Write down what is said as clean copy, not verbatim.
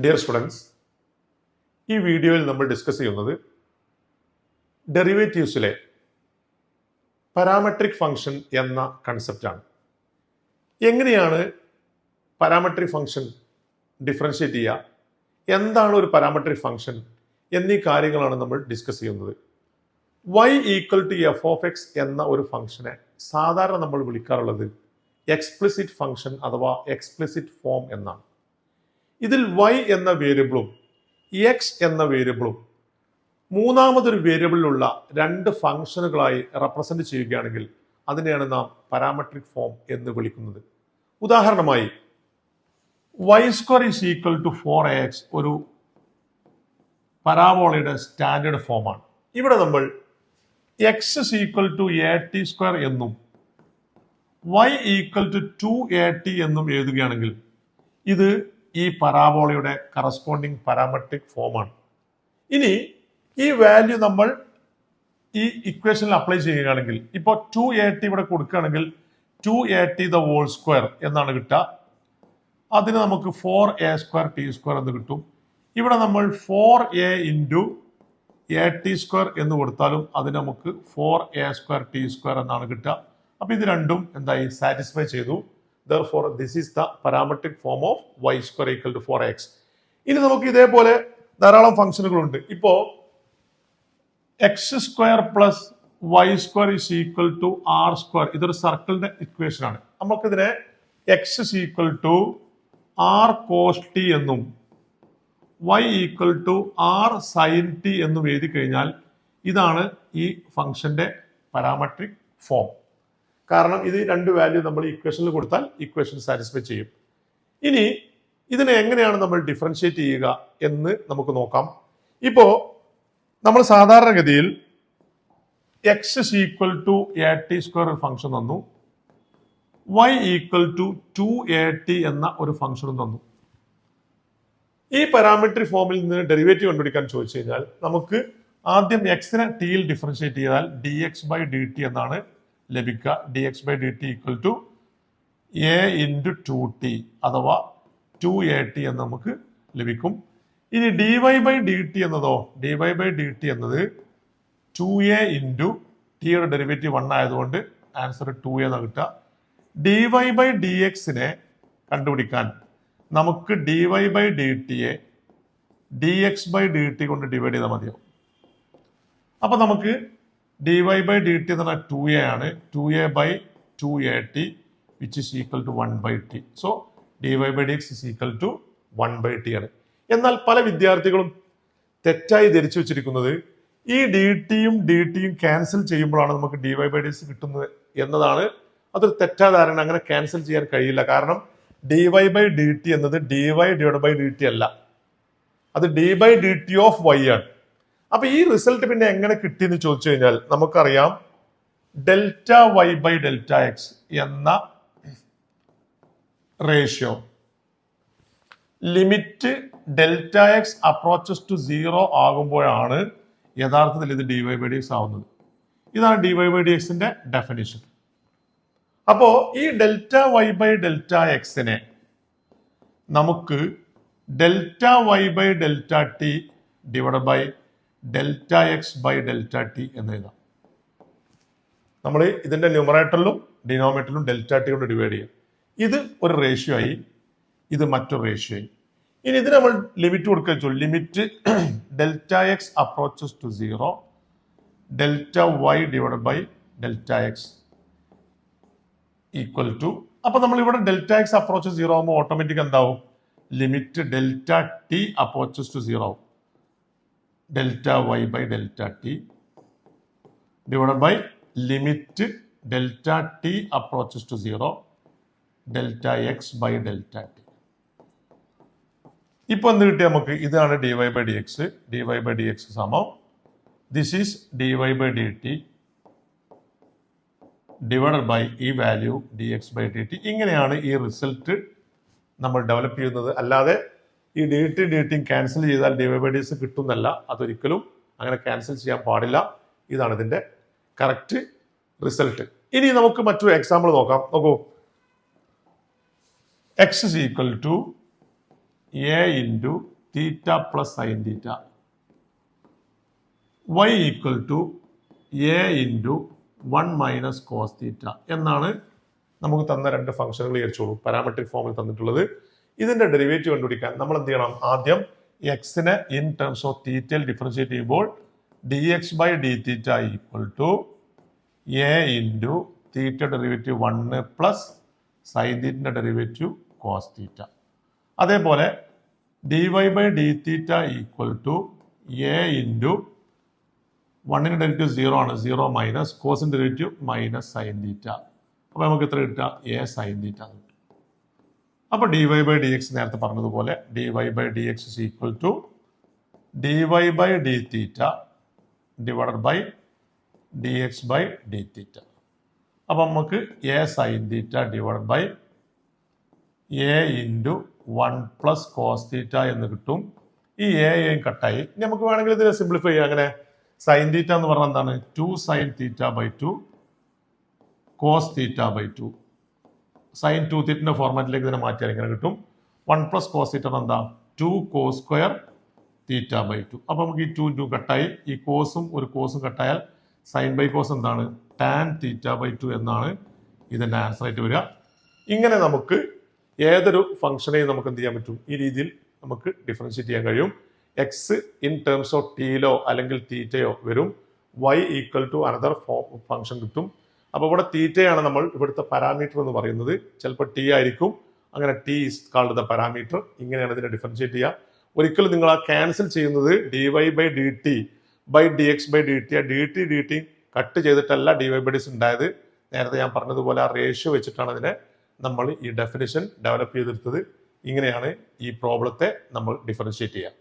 Dear students, ഈ വീഡിയോയിൽ നമ്മൾ ഡിസ്കസ് ചെയ്യുന്നത് ഡെറിവേറ്റീവ്സിലെ പാരാമെട്രിക് ഫംഗ്ഷൻ എന്ന കൺസെപ്റ്റാണ്. എങ്ങനെയാണ് പാരാമെട്രിക് ഫംഗ്ഷൻ ഡിഫറൻഷിയേറ്റ് ചെയ്യുക, എന്താണ് ഒരു പാരാമെട്രിക് ഫംഗ്ഷൻ എന്നീ കാര്യങ്ങളാണ് നമ്മൾ ഡിസ്കസ് ചെയ്യുന്നത്. y equal to f of x എന്ന ഒരു ഫംഗ്ഷനെ സാധാരണ നമ്മൾ വിളിക്കാറുള്ളത് എക്സ്പ്ലിസിറ്റ് ഫംഗ്ഷൻ അഥവാ എക്സ്പ്ലിസിറ്റ് ഫോം എന്നാണ്. ഇതിൽ y എന്ന വേരിയബിളും എക്സ് എന്ന വേരിയബിളും മൂന്നാമതൊരു വേരിയബിളിലുള്ള രണ്ട് ഫംഗ്ഷനുകളായി റെപ്രസെന്റ് ചെയ്യുകയാണെങ്കിൽ അതിനെയാണ് നാം പാരാമെട്രിക് ഫോം എന്ന് വിളിക്കുന്നത്. ഉദാഹരണമായി y² is equal to 4ax ഒരു പരാബോളയുടെ സ്റ്റാൻഡേർഡ് ഫോമാണ്. ഇവിടെ നമ്മൾ X is equal to at² എന്നും y ഈക്വൽ ടു 2at എന്നും എഴുതുകയാണെങ്കിൽ ഇത് ഈ പരാബോളയുടെ കറസ്പോണ്ടിങ് പാരാമെട്രിക് ഫോമാണ്. ഇനി ഈ വാല്യൂ നമ്മൾ ഈ ഇക്വേഷനിൽ അപ്ലൈ ചെയ്യുകയാണെങ്കിൽ ഇപ്പോൾ 2at ഇവിടെ കൊടുക്കുകയാണെങ്കിൽ 2at ദ ഹോൾ സ്ക്വയർ എന്നാണ് കിട്ടുക. അതിന് നമുക്ക് 4a²t² എന്ന് കിട്ടും. ഇവിടെ നമ്മൾ 4a ഇൻറ്റു at² എന്ന് കൊടുത്താലും അതിന് നമുക്ക് 4a²t² എന്നാണ് കിട്ടുക. അപ്പൊ ഇത് രണ്ടും എന്തായി സാറ്റിസ്ഫൈ ചെയ്തു. Therefore, this is the parametric form of y² equal to 4x. ഇനി നമുക്ക് ഇതേപോലെ ധാരാളം ഫംഗ്ഷനുകളുണ്ട്. ഇപ്പോ x² plus y² is equal to r². ഇതൊരു സർക്കിളിന്റെ ഇക്വേഷൻ ആണ്. നമുക്കിതിനെ x is equal to r cos t എന്നും y equal to r sin t എന്നും എഴുതി കഴിഞ്ഞാൽ ഇതാണ് ഈ ഫംഗ്ഷന്റെ പാരാമെട്രിക് ഫോം. കാരണം ഇത് രണ്ട് വാല്യൂ നമ്മൾ ഇക്വേഷനിൽ കൊടുത്താൽ ഇക്വേഷൻ സാറ്റിസ്ഫൈ ചെയ്യും. ഇനി ഇതിനെ എങ്ങനെയാണ് നമ്മൾ ഡിഫറൻഷിയേറ്റ് ചെയ്യുക എന്ന് നമുക്ക് നോക്കാം. ഇപ്പോ നമ്മൾ സാധാരണഗതിയിൽ x is equal to at² function തന്നു, y ഈക്വൽ ടു 2at എന്ന ഒരു ഫംഗ്ഷനും തന്നു. ഈ പാരാമെട്രിക് ഫോമിൽ നിന്ന് ഡെറിവേറ്റീവ് കണ്ടുപിടിക്കാൻ ചോദിച്ചു കഴിഞ്ഞാൽ നമുക്ക് ആദ്യം എക്സിനെ ടിയിൽ ഡിഫറൻഷിയേറ്റ് ചെയ്താൽ dx/dt എന്നാണ് ലഭിക്കുക. dx/dt equal to a into 2t അഥവാ 2at എന്ന് നമുക്ക് ലഭിക്കും. ഇനി dy/dt എന്നതോ dy/dt എന്നത് 2a ഇൻറ്റു ടിയുടെ ഡെറിവേറ്റീവ് 1 ആയതുകൊണ്ട് ആൻസർ 2a എന്നാണ് കിട്ടുക. dy/dxനെ കണ്ടുപിടിക്കാൻ നമുക്ക് dy/dtയെ dx/dt കൊണ്ട് ഡിവൈഡ് ചെയ്താൽ മതിയാവും. അപ്പൊ നമുക്ക് dy/dt എന്ന് പറഞ്ഞാൽ 2a ആണ്. 2a/2at which is equal to 1/t. So dy/dx is equal to 1/t ആണ്. എന്നാൽ പല വിദ്യാർത്ഥികളും തെറ്റായി ധരിച്ചു വെച്ചിരിക്കുന്നത് ഈ ഡിടിയും ഡിടിയും ക്യാൻസൽ ചെയ്യുമ്പോഴാണ് നമുക്ക് dy/dx കിട്ടുന്നത് എന്നതാണ്. അതൊരു തെറ്റായ ധാരണ. അങ്ങനെ ക്യാൻസൽ ചെയ്യാൻ കഴിയില്ല. കാരണം dy/dt എന്നത് dy/dt അല്ല, അത് d/dt ഓഫ് y ആണ്. അപ്പൊ ഈ റിസൾട്ട് പിന്നെ എങ്ങനെ കിട്ടിയെന്ന് ചോദിച്ചു കഴിഞ്ഞാൽ നമുക്കറിയാം Δy/Δx എന്ന ratio limit Δx approaches to 0 ആകുമ്പോഴാണ് യഥാർത്ഥത്തിൽ ഇത് dy/dx ആവുന്നത്. ഇതാണ് dy/dxന്റെ ഡെഫിനിഷൻ. അപ്പോ ഈ Δy/Δxനെ നമുക്ക് Δy/Δt ഡിവൈഡ് ബൈ Δx/Δt എന്ന് എഴുതാം. നമ്മൾ ഇതിന്റെ ന്യൂമറേറ്ററിലും ഡിനോമിനേറ്ററിലും Δt കൊണ്ട് ഡിവൈഡ് ചെയ്യും. ഇത് ഒരു റേഷ്യോ ആയി, ഇത് മറ്റൊരു റേഷ്യോ ആയി. ഇനി ഇതിന് നമ്മൾ ലിമിറ്റ് കൊടുക്കുക വെച്ചു. Limit Δx approaches to 0 Δy divide by Δx equal to, അപ്പൊ നമ്മൾ ഇവിടെ Δx അപ്രോച്ചസ് 0 ആകുമ്പോൾ ഓട്ടോമാറ്റിക് എന്താവും? ലിമിറ്റ് Δt അപ്രോച്ചസ് ടു 0 ആവും. Δy/Δt divided by limit Δt approaches to 0 Δx/Δt. ഇപ്പൊ എന്ത് കിട്ടിയ നമുക്ക്? ഇതാണ് dy/dx. dy/dx സമം this is dy/dt divided by ഈ വാല്യൂ dx/dt. ഇങ്ങനെയാണ് ഈ റിസൾട്ട് നമ്മൾ ഡെവലപ്പ് ചെയ്യുന്നത്. അല്ലാതെ ഈ ഡിടിയും ക്യാൻസൽ ചെയ്താൽ dy/dx കിട്ടുന്നല്ല. അതൊരിക്കലും അങ്ങനെ ക്യാൻസൽ ചെയ്യാൻ പാടില്ല. ഇതാണ് ഇതിന്റെ കറക്റ്റ് റിസൾട്ട്. ഇനി നമുക്ക് മറ്റൊരു എക്സാമ്പിൾ നോക്കാം. നോക്കൂ, x is equal to a into theta plus sine theta y equal to a into 1 minus cos theta എന്നാണ് നമുക്ക് തന്ന രണ്ട് ഫംഗ്ഷനുകൾ വിചാരിച്ചോളൂ പാരാമെട്രിക് ഫോമിൽ തന്നിട്ടുള്ളത്. ഇതിന്റെ ഡെറിവേറ്റീവ് കണ്ടുപിടിക്കാൻ നമ്മൾ എന്ത് ചെയ്യണം? ആദ്യം എക്സിനെ ഇൻ ടേംസ് ഓഫ് തീറ്റയിൽ ഡിഫറൻഷിയേറ്റ് ചെയ്യുമ്പോൾ dx by d theta equal to a into theta derivative 1 plus sine തീറ്റയുടെ ഡെറിവേറ്റീവ് കോസ് തീറ്റ. അതേപോലെ dy by d theta equal to a into 1ന്റെ ഡെറിവേറ്റീവ് 0 ആണ്, 0 മൈനസ് കോസിന്റെ ഡെറിവേറ്റീവ് മൈനസ് സൈൻ തീറ്റ. അപ്പോൾ നമുക്ക് എത്ര കിട്ടുക? എ സൈൻ തീറ്റ കിട്ടും. അപ്പോൾ dy ബൈ ഡി എക്സ് നേരത്തെ പറഞ്ഞതുപോലെ dy by d x is equal to dy by d theta divided by d x by d theta. അപ്പം നമുക്ക് a sine theta divided by a into 1 plus cos theta എന്ന് കിട്ടും. ഈ എയും കട്ടായി. ഇനി നമുക്ക് വേണമെങ്കിൽ ഇതിനെ സിംപ്ലിഫൈ ചെയ്യാം. അങ്ങനെ സൈൻ തീറ്റ എന്ന് പറഞ്ഞാൽ എന്താണ്? 2 sine theta by 2 cos theta by 2. Sine 2 തീറ്റന്റെ ഫോർമാറ്റിലേക്ക് ഇതിനെ മാറ്റിയാൽ ഇങ്ങനെ കിട്ടും. 1 പ്ലസ് കോസ് തീറ്റ എന്താ? 2 കോസ് സ്ക്വയർ തീറ്റ ബൈ 2. അപ്പൊ നമുക്ക് ഈ 2 കട്ടായി. ഈ കോസും ഒരു കോസും കട്ടായാൽ സൈൻ ബൈ കോസ് എന്താണ്? ടാൻ തീറ്റ ബൈ 2 എന്നാണ് ഇതിന്റെ ആൻസർ ആയിട്ട് വരിക. ഇങ്ങനെ നമുക്ക് ഏതൊരു ഫംഗ്ഷനെയും നമുക്ക് എന്ത് ചെയ്യാൻ പറ്റും? ഈ രീതിയിൽ നമുക്ക് ഡിഫറൻഷിയേറ്റ് ചെയ്യാൻ കഴിയും. എക്സ് ഇൻ ടേംസ് ഓഫ് ടീയിലോ അല്ലെങ്കിൽ തീറ്റയോ വരും. Y equal to another function കിട്ടും. അപ്പോൾ ഇവിടെ തീറ്റയാണ് നമ്മൾ ഇവിടുത്തെ പാരാമീറ്റർ എന്ന് പറയുന്നത്. ചിലപ്പോൾ ടി ആയിരിക്കും. അങ്ങനെ T is called the parameter. ഇങ്ങനെയാണ് ഇതിനെ ഡിഫറൻഷിയേറ്റ് ചെയ്യുക. ഒരിക്കലും നിങ്ങൾ ആ ക്യാൻസൽ ചെയ്യുന്നത് dy by d t by d x by d t cut ചെയ്തിട്ടല്ല dy ബൈ ഡി ഉണ്ടായത്. നേരത്തെ ഞാൻ പറഞ്ഞതുപോലെ ആ റേഷ്യോ വെച്ചിട്ടാണ് അതിനെ നമ്മൾ ഈ ഡെഫിനിഷൻ ഡെവലപ്പ് ചെയ്തെടുത്തത്. ഇങ്ങനെയാണ് ഈ പ്രോബ്ലത്തെ നമ്മൾ ഡിഫറൻഷിയേറ്റ് ചെയ്യുക.